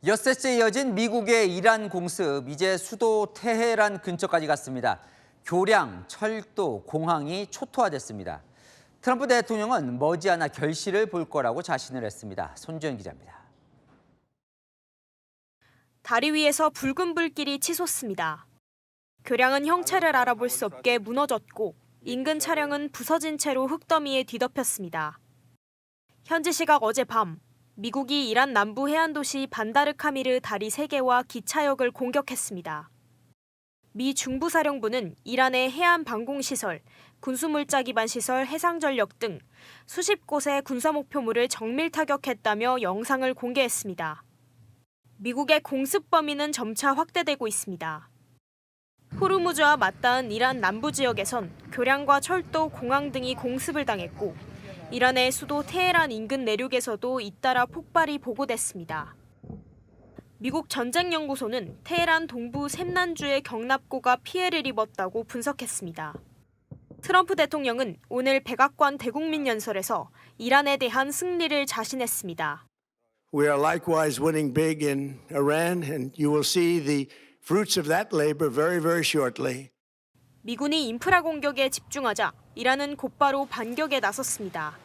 엿새째 이어진 미국의 이란 공습, 이제 수도 테헤란 근처까지 갔습니다. 교량, 철도, 공항이 초토화됐습니다. 트럼프 대통령은 머지않아 결실을 볼 거라고 자신을 했습니다. 손주연 기자입니다. 다리 위에서 붉은 불길이 치솟습니다. 교량은 형체를 알아볼 수 없게 무너졌고 인근 차량은 부서진 채로 흙더미에 뒤덮였습니다. 현지 시각 어젯밤, 미국이 이란 남부 해안 도시 반다르카미르 다리 3개와 기차역을 공격했습니다. 미 중부사령부는 이란의 해안 방공시설, 군수물자 기반 시설, 해상전력 등 수십 곳의 군사목표물을 정밀 타격했다며 영상을 공개했습니다. 미국의 공습 범위는 점차 확대되고 있습니다. 호르무즈와 맞닿은 이란 남부 지역에선 교량과 철도, 공항 등이 공습을 당했고 이란의 수도 테헤란 인근 내륙에서도 잇따라 폭발이 보고됐습니다. 미국 전쟁연구소는 테헤란 동부 샘난주의 경납고가 피해를 입었다고 분석했습니다. 트럼프 대통령은 오늘 백악관 대국민 연설에서 이란에 대한 승리를 자신했습니다. We are likewise winning big in Iran, and you will see the fruits of that labor very, very shortly. 미군이 인프라 공격에 집중하자 이란은 곧바로 반격에 나섰습니다.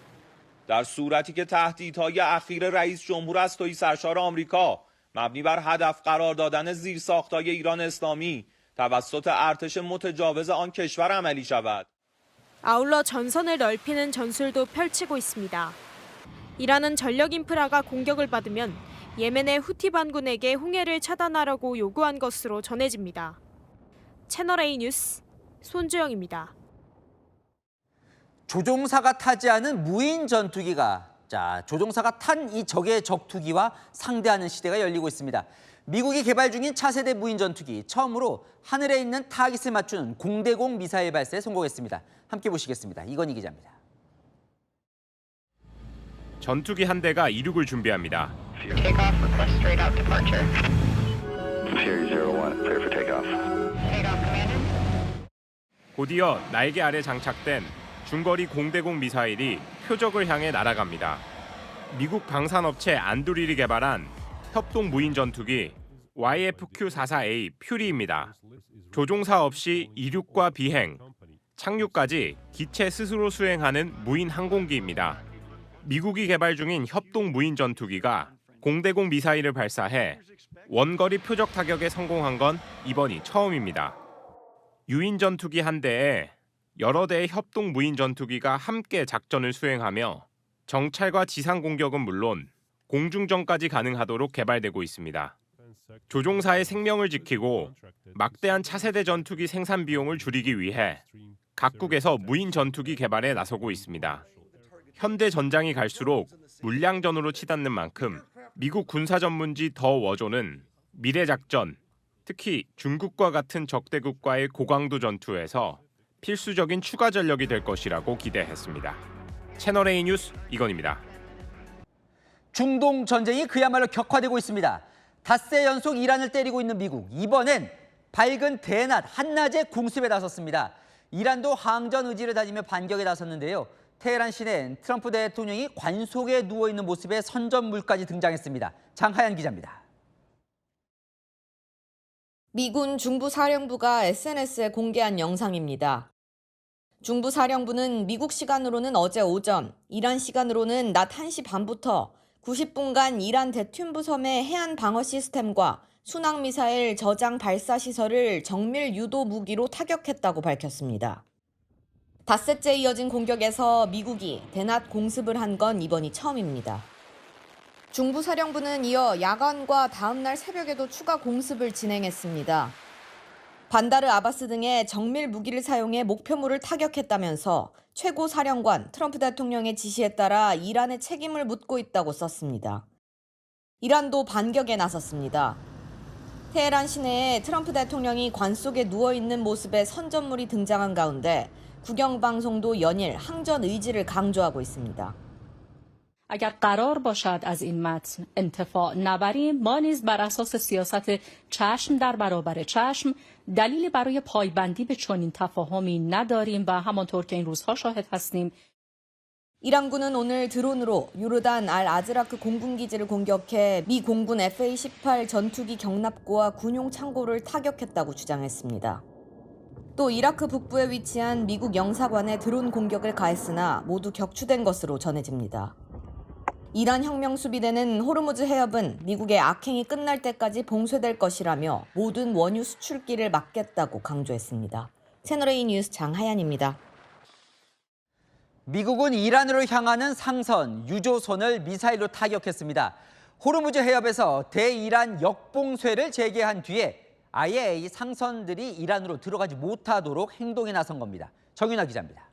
در صورتی که تهدیدهای اخیر رئیس جمهور از توی سرشار آمریکا مبنی بر هدف قرار دادن زیرساخت‌های ایران اسلامی توسط ارتش متجاوز آن کشور عملی شود. 아울러 전선을 넓히는 전술도 펼치고 있습니다. 이란은 전력 인프라가 공격을 받으면 예멘의 후티 반군에게 홍해를 차단하라고 요구한 것으로 전해집니다. 채널A 뉴스 손주영입니다. 조종사가 타지 않은 무인 전투기가 조종사가 탄 이 적의 전투기와 상대하는 시대가 열리고 있습니다. 미국이 개발 중인 차세대 무인 전투기, 처음으로 하늘에 있는 타깃을 맞추는 공대공 미사일 발사에 성공했습니다. 함께 보시겠습니다. 이건희 기자입니다. 전투기 한 대가 이륙을 준비합니다. Takeoff request straight out departure. Sierra 01, clear for takeoff. Takeoff commanded. 곧이어 날개 아래 장착된 중거리 공대공 미사일이 표적을 향해 날아갑니다. 미국 방산업체 안두릴이 개발한 협동 무인 전투기 YFQ-44A 퓨리입니다. 조종사 없이 이륙과 비행, 착륙까지 기체 스스로 수행하는 무인 항공기입니다. 미국이 개발 중인 협동 무인 전투기가 공대공 미사일을 발사해 원거리 표적 타격에 성공한 건 이번이 처음입니다. 유인 전투기 한 대에 여러 대의 협동 무인 전투기가 함께 작전을 수행하며 정찰과 지상 공격은 물론 공중전까지 가능하도록 개발되고 있습니다. 조종사의 생명을 지키고 막대한 차세대 전투기 생산 비용을 줄이기 위해 각국에서 무인 전투기 개발에 나서고 있습니다. 현대 전장이 갈수록 물량전으로 치닫는 만큼 미국 군사 전문지 더 워존은 미래 작전, 특히 중국과 같은 적대국과의 고강도 전투에서 필수적인 추가 전력이 될 것이라고 기대했습니다. 채널A 뉴스 이건입니다. 중동 전쟁이 그야말로 격화되고 있습니다. 닷새 연속 이란을 때리고 있는 미국, 이번엔 밝은 대낮, 한낮에 공습에 나섰습니다. 이란도 항전 의지를 다지며 반격에 나섰는데요. 테헤란 시내엔 트럼프 대통령이 관속에 누워있는 모습의 선전물까지 등장했습니다. 장하연 기자입니다. 미군 중부사령부가 SNS에 공개한 영상입니다. 중부사령부는 미국 시간으로는 어제 오전, 이란 시간으로는 낮 1시 반부터 90분간 이란 대튠부 섬의 해안 방어 시스템과 순항미사일 저장 발사 시설을 정밀 유도 무기로 타격했다고 밝혔습니다. 닷새째 이어진 공격에서 미국이 대낮 공습을 한 건 이번이 처음입니다. 중부사령부는 이어 야간과 다음 날 새벽에도 추가 공습을 진행했습니다. 반다르 아바스 등의 정밀 무기를 사용해 목표물을 타격했다면서 최고사령관 트럼프 대통령의 지시에 따라 이란의 책임을 묻고 있다고 썼습니다. 이란도 반격에 나섰습니다. 테헤란 시내에 트럼프 대통령이 관 속에 누워있는 모습의 선전물이 등장한 가운데 국영방송도 연일 항전 의지를 강조하고 있습니다. اگر قرار باشد از این متن انتفاع نبریم ما نیز بر اساس سیاست چشم در برابر چشم دلیلی برای پایبندی به چنین تفاهمی نداریم و همانطور که این روزها شاهد هستیم 이란군은 오늘 드론으로 요르단 알-아즈라크 공군기지를 공격해 미 공군 FA-18 전투기 경납고와 군용 창고를 타격했다고 주장했습니다. 또 이라크 북부에 위치한 미국 영사관에 드론 공격을 가했으나 모두 격추된 것으로 전해집니다. 이란 혁명수비대는 호르무즈 해협은 미국의 악행이 끝날 때까지 봉쇄될 것이라며 모든 원유 수출길을 막겠다고 강조했습니다. 채널A 뉴스 장하연입니다. 미국은 이란으로 향하는 상선, 유조선을 미사일로 타격했습니다. 호르무즈 해협에서 대이란 역봉쇄를 재개한 뒤에 아예 이 상선들이 이란으로 들어가지 못하도록 행동에 나선 겁니다. 정윤아 기자입니다.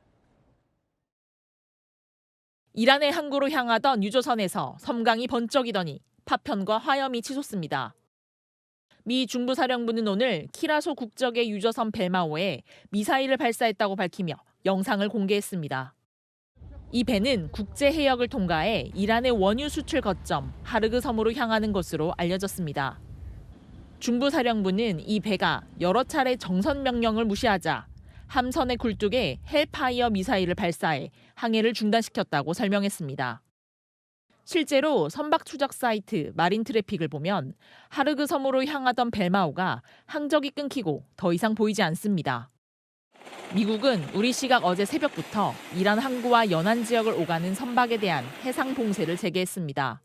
이란의 항구로 향하던 유조선에서 섬광이 번쩍이더니 파편과 화염이 치솟습니다. 미 중부사령부는 오늘 키라소 국적의 유조선 벨마오에 미사일을 발사했다고 밝히며 영상을 공개했습니다. 이 배는 국제 해역을 통과해 이란의 원유 수출 거점 하르그 섬으로 향하는 것으로 알려졌습니다. 중부사령부는 이 배가 여러 차례 정선 명령을 무시하자 함선의 굴뚝에 헬파이어 미사일을 발사해 항해를 중단시켰다고 설명했습니다. 실제로 선박 추적 사이트 마린 트래픽을 보면 하르그 섬으로 향하던 벨마오가 항적이 끊기고 더 이상 보이지 않습니다. 미국은 우리 시각 어제 새벽부터 이란 항구와 연안 지역을 오가는 선박에 대한 해상 봉쇄를 재개했습니다.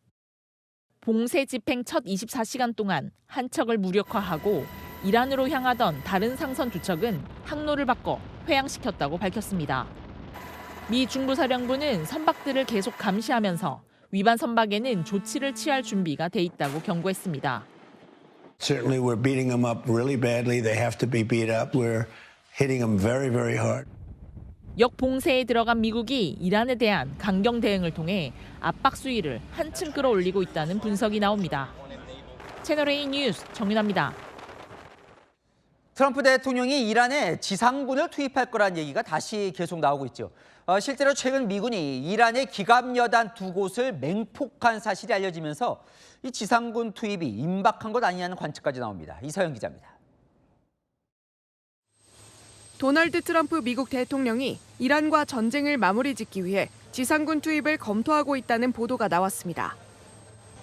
봉쇄 집행 첫 24시간 동안 한 척을 무력화하고 이란으로 향하던 다른 상선 두 척은 항로를 바꿔 회항시켰다고 밝혔습니다. 미 중부사령부는 선박들을 계속 감시하면서 위반 선박에는 조치를 취할 준비가 돼 있다고 경고했습니다. Certainly we're beating them up really badly. They have to be beat up. We're hitting them very, very hard. 역봉쇄에 들어간 미국이 이란에 대한 강경 대응을 통해 압박 수위를 한층 끌어올리고 있다는 분석이 나옵니다. 채널A 뉴스 정윤아입니다. 트럼프 대통령이 이란에 지상군을 투입할 거란 얘기가 다시 계속 나오고 있죠. 실제로 최근 미군이 이란의 기갑여단 2곳을 맹폭한 사실이 알려지면서 이 지상군 투입이 임박한 것 아니냐는 관측까지 나옵니다. 이서영 기자입니다. 도널드 트럼프 미국 대통령이 이란과 전쟁을 마무리 짓기 위해 지상군 투입을 검토하고 있다는 보도가 나왔습니다.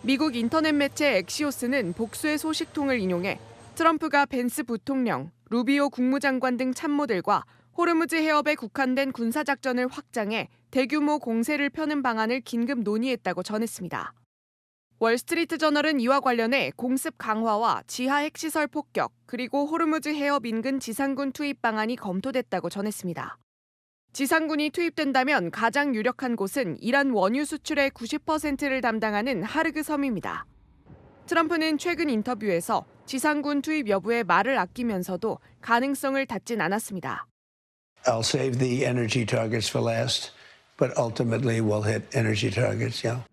미국 인터넷 매체 엑시오스는 복수의 소식통을 인용해 트럼프가 벤스 부통령, 루비오 국무장관 등 참모들과 호르무즈 해협에 국한된 군사작전을 확장해 대규모 공세를 펴는 방안을 긴급 논의했다고 전했습니다. 월스트리트 저널은 이와 관련해 공습 강화와 지하 핵시설 폭격, 그리고 호르무즈 해협 인근 지상군 투입 방안이 검토됐다고 전했습니다. 지상군이 투입된다면 가장 유력한 곳은 이란 원유 수출의 90%를 담당하는 하르그 섬입니다. 트럼프는 최근 인터뷰에서 지상군 투입 여부에 말을 아끼면서도 가능성을 닫진 않았습니다. I'll save the energy targets for last, but ultimately we'll hit energy targets, yeah.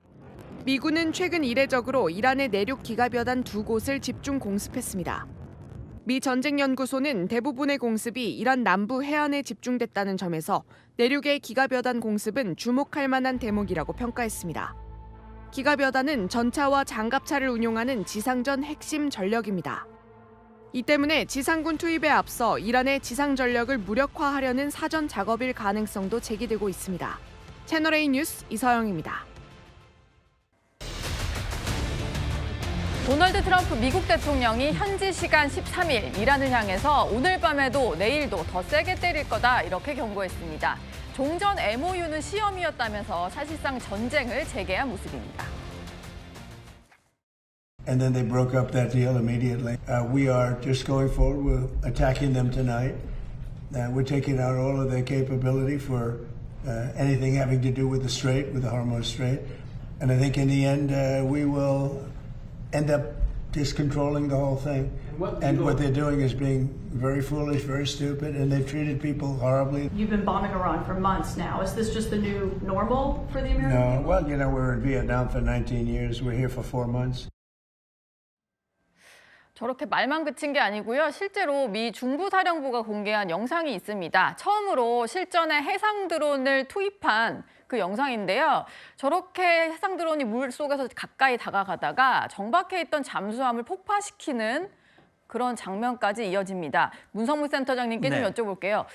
미군은 최근 이례적으로 이란의 내륙 기갑여단 2곳을 집중 공습했습니다. 미 전쟁연구소는 대부분의 공습이 이란 남부 해안에 집중됐다는 점에서 내륙의 기갑여단 공습은 주목할 만한 대목이라고 평가했습니다. 기갑여단은 전차와 장갑차를 운용하는 지상전 핵심 전력입니다. 이 때문에 지상군 투입에 앞서 이란의 지상 전력을 무력화하려는 사전 작업일 가능성도 제기되고 있습니다. 채널A 뉴스 이서영입니다. 도널드 트럼프 미국 대통령이 현지 시간 13일 이란을 향해서 오늘 밤에도 내일도 더 세게 때릴 거다 이렇게 경고했습니다. 종전 MOU는 시험이었다면서 사실상 전쟁을 재개한 모습입니다. And then they broke up that deal immediately. We are just going forward. We're attacking them tonight. We're taking out all of their capability for anything having to do with the Strait, with the Hormuz Strait. And I think in the end, we will end up just controlling the whole thing. And what they're doing is being very foolish, very stupid, and they've treated people horribly. You've been bombing Iran for months now. Is this just the new normal for the American people? No, well, you know, we're in Vietnam for 19 years. We're here for 4 months. 저렇게 말만 그친 게 아니고요. 실제로 미 중부사령부가 공개한 영상이 있습니다. 처음으로 실전에 해상 드론을 투입한 그 영상인데요. 저렇게 해상 드론이 물속에서 가까이 다가가다가 정박해 있던 잠수함을 폭파시키는 그런 장면까지 이어집니다. 문성무 센터장님께 좀 여쭤볼게요.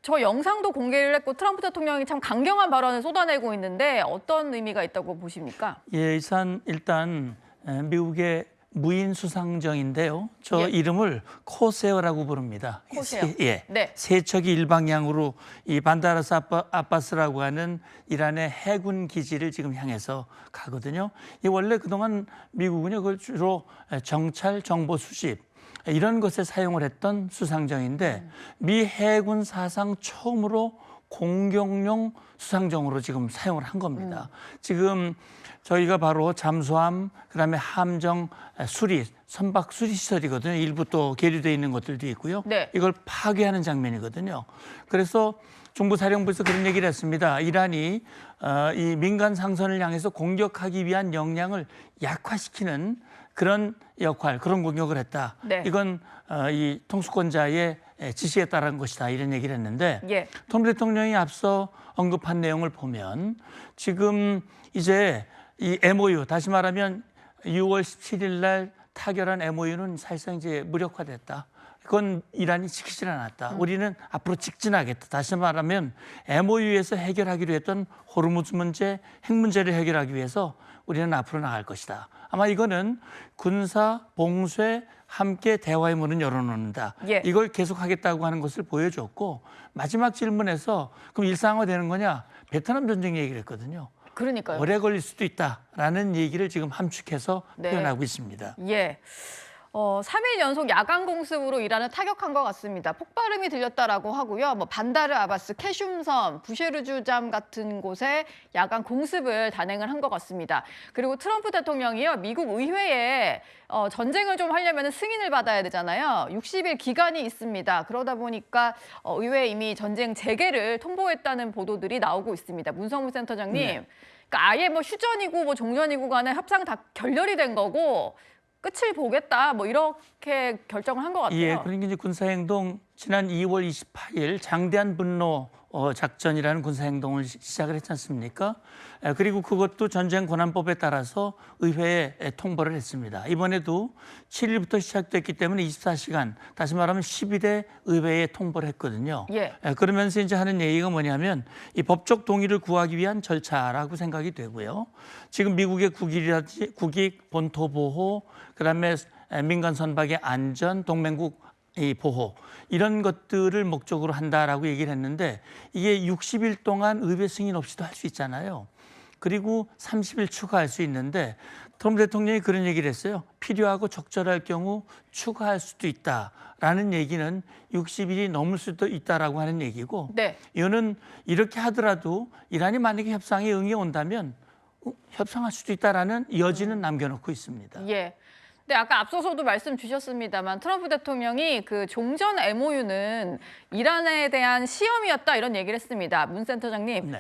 저 영상도 공개를 했고 트럼프 대통령이 참 강경한 발언을 쏟아내고 있는데 어떤 의미가 있다고 보십니까? 예, 일단 미국의 무인 수상정인데요. 저 이름을 코세어라고 부릅니다. 코세어. 네. 세척이 일방향으로 이 반다라스 아바스라고 하는 이란의 해군 기지를 지금 향해서 가거든요. 이 원래 그동안 미국은요, 그걸 주로 정찰, 정보 수집 이런 것에 사용을 했던 수상정인데 미 해군 사상 처음으로 공격용 수상정으로 지금 사용을 한 겁니다. 지금 저희가 바로 잠수함, 그다음에 함정 수리, 선박 수리 시설이거든요. 일부 또 계류되어 있는 것들도 있고요. 네. 이걸 파괴하는 장면이거든요. 그래서 중부사령부에서 그런 얘기를 했습니다. 이란이 이 민간 상선을 향해서 공격하기 위한 역량을 약화시키는 그런 역할, 그런 공격을 했다. 네. 이건 이 통수권자의 지시에 따른 것이다. 이런 얘기를 했는데 트럼프 대통령이 앞서 언급한 내용을 보면 지금 이제 이 MOU, 다시 말하면 6월 17일 날 타결한 MOU는 사실상 이제 무력화됐다. 그건 이란이 지키질 않았다. 우리는 앞으로 직진하겠다. 다시 말하면 MOU에서 해결하기로 했던 호르무즈 문제, 핵 문제를 해결하기 위해서 우리는 앞으로 나갈 것이다. 아마 이거는 군사, 봉쇄, 함께 대화의 문은 열어놓는다. 이걸 계속하겠다고 하는 것을 보여줬고 마지막 질문에서 그럼 일상화되는 거냐? 베트남 전쟁 얘기를 했거든요. 그러니까요. 오래 걸릴 수도 있다라는 얘기를 지금 함축해서 표현하고 있습니다. 3일 연속 야간 공습으로 이란을 타격한 것 같습니다. 폭발음이 들렸다라고 하고요. 뭐 반다르 아바스, 캐슘섬, 부셰르주잠 같은 곳에 야간 공습을 단행을 한 것 같습니다. 그리고 트럼프 대통령이요, 미국 의회에 전쟁을 좀 하려면 승인을 받아야 되잖아요. 60일 기간이 있습니다. 그러다 보니까 의회에 이미 전쟁 재개를 통보했다는 보도들이 나오고 있습니다. 문성무 센터장님, 그러니까 아예 뭐 휴전이고 뭐 종전이고 간에 협상 다 결렬이 된 거고. 끝을 보겠다, 뭐 이렇게 결정을 한 것 같아요. 예, 그러니까 이제 군사행동 지난 2월 28일 장대한 분노 작전이라는 군사행동을 시작을 했지 않습니까? 그리고 그것도 전쟁권한법에 따라서 의회에 통보를 했습니다. 이번에도 7일부터 시작됐기 때문에 24시간, 다시 말하면 10일에 의회에 통보를 했거든요. 그러면서 이제 하는 얘기가 뭐냐면 이 법적 동의를 구하기 위한 절차라고 생각이 되고요. 지금 미국의 국익, 본토 보호, 그다음에 민간 선박의 안전, 동맹국 이 보호 이런 것들을 목적으로 한다라고 얘기를 했는데 이게 60일 동안 의회 승인 없이도 할 수 있잖아요. 그리고 30일 추가할 수 있는데 트럼프 대통령이 그런 얘기를 했어요. 필요하고 적절할 경우 추가할 수도 있다라는 얘기는 60일이 넘을 수도 있다라고 하는 얘기고 이거는 이렇게 하더라도 이란이 만약에 협상에 응해 온다면 협상할 수도 있다라는 여지는 남겨놓고 있습니다. 네, 아까 앞서서도 말씀 주셨습니다만 트럼프 대통령이 그 종전 MOU는 이란에 대한 시험이었다 이런 얘기를 했습니다. 문 센터장님,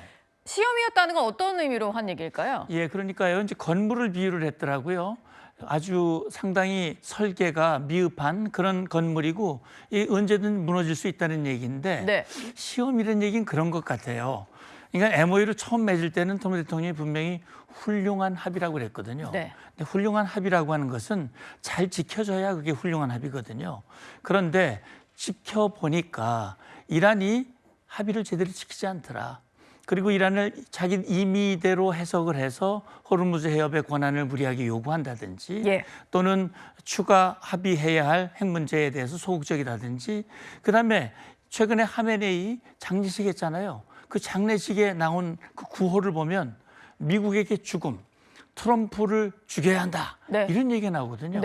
시험이었다는 건 어떤 의미로 한 얘기일까요? 예, 그러니까요. 이제 건물을 비유를 했더라고요. 아주 상당히 설계가 미흡한 그런 건물이고 언제든 무너질 수 있다는 얘기인데 시험이라는 얘기는 그런 것 같아요. 그러니까 MOU를 처음 맺을 때는 트럼프 대통령이 분명히 훌륭한 합의라고 그랬거든요. 근데 훌륭한 합의라고 하는 것은 잘 지켜져야 그게 훌륭한 합의거든요. 그런데 지켜보니까 이란이 합의를 제대로 지키지 않더라. 그리고 이란을 자기 임의대로 해석을 해서 호르무즈 해협의 권한을 무리하게 요구한다든지 또는 추가 합의해야 할 핵 문제에 대해서 소극적이라든지 그다음에 최근에 하메네이 장례식 했잖아요. 그 장례식에 나온 그 구호를 보면 미국에게 죽음, 트럼프를 죽여야 한다. 이런 얘기가 나오거든요.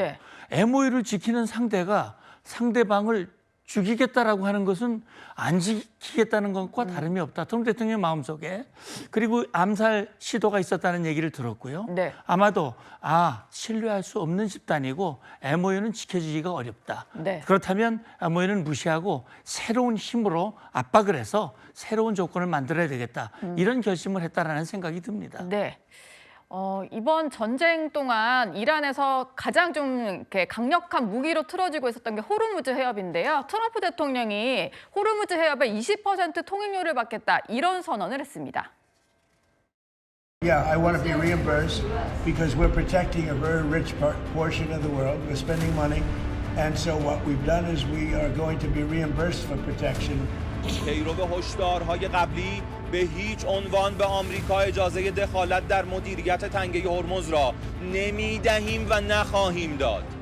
MOU를 지키는 상대가 상대방을 죽이겠다라고 하는 것은 안 지키겠다는 것과 다름이 없다. 트럼프 대통령 마음속에. 그리고 암살 시도가 있었다는 얘기를 들었고요. 아마도 신뢰할 수 없는 집단이고 MOU는 지켜지기가 어렵다. 그렇다면 MOU는 무시하고 새로운 힘으로 압박을 해서 새로운 조건을 만들어야 되겠다. 이런 결심을 했다라는 생각이 듭니다. 이번 전쟁 동안 이란에서 가장 좀 이렇게 강력한 무기로 틀어지고 있었던 게 호르무즈 해협인데요. 트럼프 대통령이 호르무즈 해협에 20% 통행료를 받겠다 이런 선언을 했습니다. Yeah, I want to be reimbursed because we're protecting a very rich portion of the world. We're spending money. And so what we've done is we are going to be reimbursed for protection پیرو هشدارهای قبلی به هیچ عنوان به آمریکا اجازه دخالت در مدیریت تنگه هرمز را نمیدهیم و نخواهیم داد.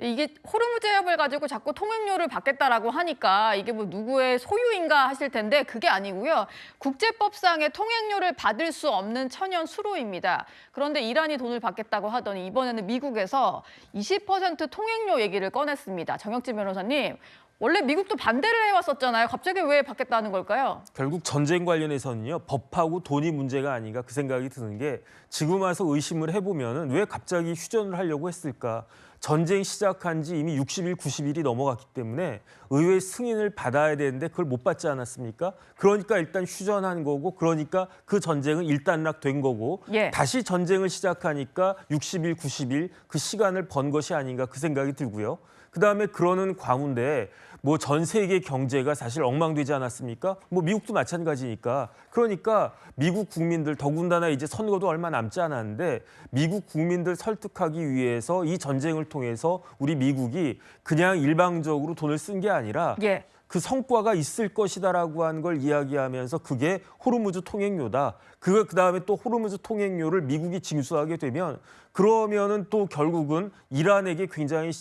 이게 호르무즈 해협을 가지고 자꾸 통행료를 받겠다라고 하니까 이게 뭐 누구의 소유인가 하실 텐데 그게 아니고요. 국제법상의 통행료를 받을 수 없는 천연 수로입니다. 그런데 이란이 돈을 받겠다고 하더니 이번에는 미국에서 20% 통행료 얘기를 꺼냈습니다. 정혁진 변호사님, 원래 미국도 반대를 해왔었잖아요. 갑자기 왜 받겠다는 걸까요? 결국 전쟁 관련해서는요, 법하고 돈이 문제가 아닌가 그 생각이 드는 게 지금 와서 의심을 해보면 왜 갑자기 휴전을 하려고 했을까? 전쟁 시작한 지 이미 60일, 90일이 넘어갔기 때문에 의회 승인을 받아야 되는데 그걸 못 받지 않았습니까? 그러니까 일단 휴전한 거고, 그러니까 그 전쟁은 일단락된 거고, 예. 다시 전쟁을 시작하니까 60일, 90일 그 시간을 번 것이 아닌가 그 생각이 들고요. 그다음에 그러는 가운데 뭐 전 세계 경제가 사실 엉망되지 않았습니까? 뭐 미국도 마찬가지니까. 그러니까 미국 국민들, 더군다나 이제 선거도 얼마 남지 않았는데 미국 국민들 설득하기 위해서 이 전쟁을 통해서 우리 미국이 그냥 일방적으로 돈을 쓴 게 아니라 예. 그 성과가 있을 것이다라고 한 걸 이야기하면서 그게 호르무즈 통행료다. 그다음에 또 호르무즈 통행료를 미국이 징수하게 되면 그러면은 또 결국은 이란에게 굉장히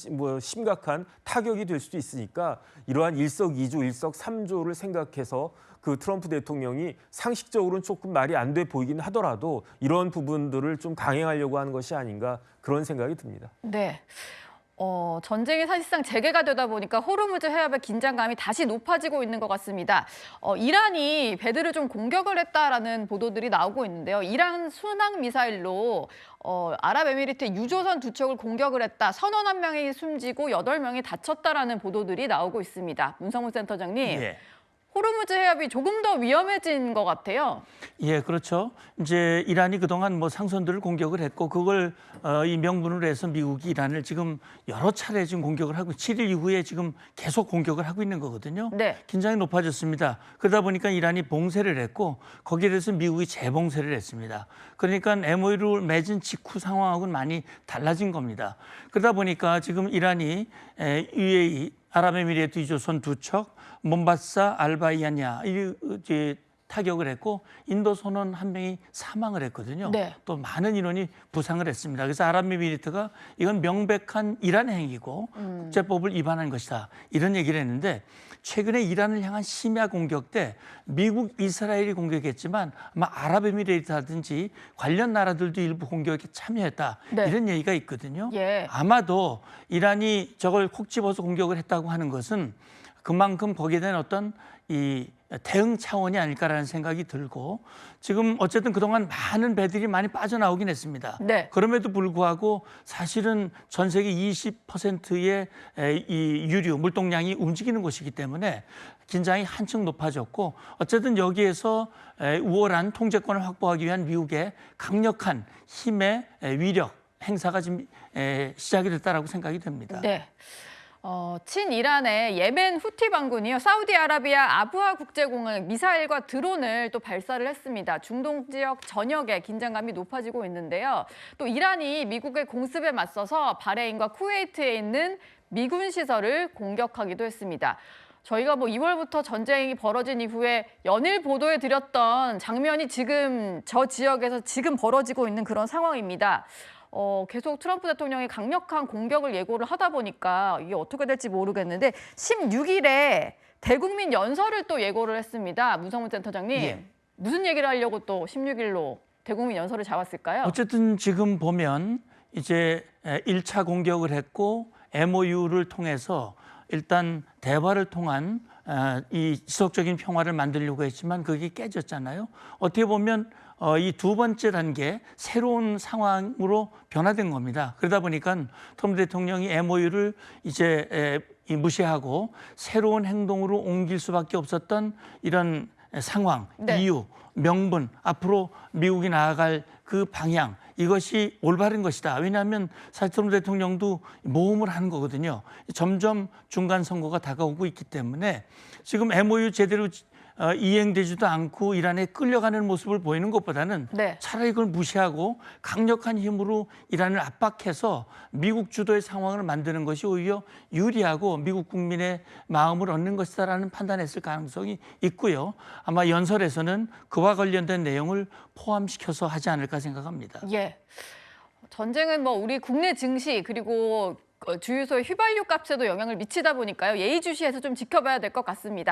심각한 타격이 될 수도 있으니까 이러한 일석이조, 일석삼조를 생각해서 그 트럼프 대통령이 상식적으로는 조금 말이 안 돼 보이긴 하더라도 이런 부분들을 좀 강행하려고 하는 것이 아닌가 그런 생각이 듭니다. 네. 전쟁이 사실상 재개가 되다 보니까 호르무즈 해협의 긴장감이 다시 높아지고 있는 것 같습니다. 이란이 배들을 좀 공격을 했다라는 보도들이 나오고 있는데요. 이란 순항 미사일로 아랍에미리트 유조선 2척을 공격을 했다. 선원 1명이 숨지고 8명이 다쳤다라는 보도들이 나오고 있습니다. 문성문 센터장님. 예. 호르무즈 해협이 조금 더 위험해진 것 같아요. 예, 그렇죠. 이제 이란이 그동안 뭐 상선들을 공격을 했고 그걸 이 명분으로 해서 미국이 이란을 지금 여러 차례 지금 공격을 하고 7일 이후에 지금 계속 공격을 하고 있는 거거든요. 네. 긴장이 높아졌습니다. 그러다 보니까 이란이 봉쇄를 했고 거기에 대해서 미국이 재봉쇄를 했습니다. 그러니까 MOU를 맺은 직후 상황하고는 많이 달라진 겁니다. 그러다 보니까 지금 이란이 UAE, 아랍에미리트 유조선 2척, 몬바사, 알바이아냐 이제 타격을 했고 인도 선원 1명이 사망을 했거든요. 네. 또 많은 인원이 부상을 했습니다. 그래서 아랍에미리트가 이건 명백한 이란 행위고 국제법을 위반한 것이다. 이런 얘기를 했는데 최근에 이란을 향한 심야 공격 때 미국, 이스라엘이 공격했지만 아마 아랍에미리트라든지 관련 나라들도 일부 공격에 참여했다. 네. 이런 얘기가 있거든요. 예. 아마도 이란이 저걸 콕 집어서 공격을 했다고 하는 것은 그만큼 거기에 대한 어떤 이 대응 차원이 아닐까라는 생각이 들고 지금 어쨌든 그동안 많은 배들이 많이 빠져나오긴 했습니다. 네. 그럼에도 불구하고 사실은 전 세계 20%의 이 유류, 물동량이 움직이는 곳이기 때문에 긴장이 한층 높아졌고 어쨌든 여기에서 우월한 통제권을 확보하기 위한 미국의 강력한 힘의 위력 행사가 지금 시작이 됐다라고 생각이 됩니다. 네. 친이란의 예멘 후티 반군이요. 사우디아라비아 아부하 국제공항 미사일과 드론을 또 발사를 했습니다. 중동 지역 전역에 긴장감이 높아지고 있는데요. 또 이란이 미국의 공습에 맞서서 바레인과 쿠웨이트에 있는 미군 시설을 공격하기도 했습니다. 저희가 뭐 2월부터 전쟁이 벌어진 이후에 연일 보도해 드렸던 장면이 지금 저 지역에서 지금 벌어지고 있는 그런 상황입니다. 계속 트럼프 대통령이 강력한 공격을 예고를 하다 보니까 이게 어떻게 될지 모르겠는데 16일에 대국민 연설을 또 예고를 했습니다. 문성문 센터장님. 예. 무슨 얘기를 하려고 또 16일로 대국민 연설을 잡았을까요? 어쨌든 지금 보면 이제 1차 공격을 했고 MOU를 통해서 일단 대화를 통한 이 지속적인 평화를 만들려고 했지만 그게 깨졌잖아요. 어떻게 보면 이 두 번째 단계 새로운 상황으로 변화된 겁니다. 그러다 보니까 트럼프 대통령이 MOU를 이제 무시하고 새로운 행동으로 옮길 수밖에 없었던 이런 상황, 네. 이유, 명분, 앞으로 미국이 나아갈 그 방향 이것이 올바른 것이다. 왜냐하면 사실 트럼프 대통령도 모험을 하는 거거든요. 점점 중간 선거가 다가오고 있기 때문에 지금 MOU 제대로 이행되지도 않고 이란에 끌려가는 모습을 보이는 것보다는 네. 차라리 그걸 무시하고 강력한 힘으로 이란을 압박해서 미국 주도의 상황을 만드는 것이 오히려 유리하고 미국 국민의 마음을 얻는 것이다라는 판단했을 가능성이 있고요. 아마 연설에서는 그와 관련된 내용을 포함시켜서 하지 않을까 생각합니다. 예. 전쟁은 뭐 우리 국내 증시 그리고 주유소의 휘발유 값에도 영향을 미치다 보니까요. 예의주시해서 좀 지켜봐야 될 것 같습니다.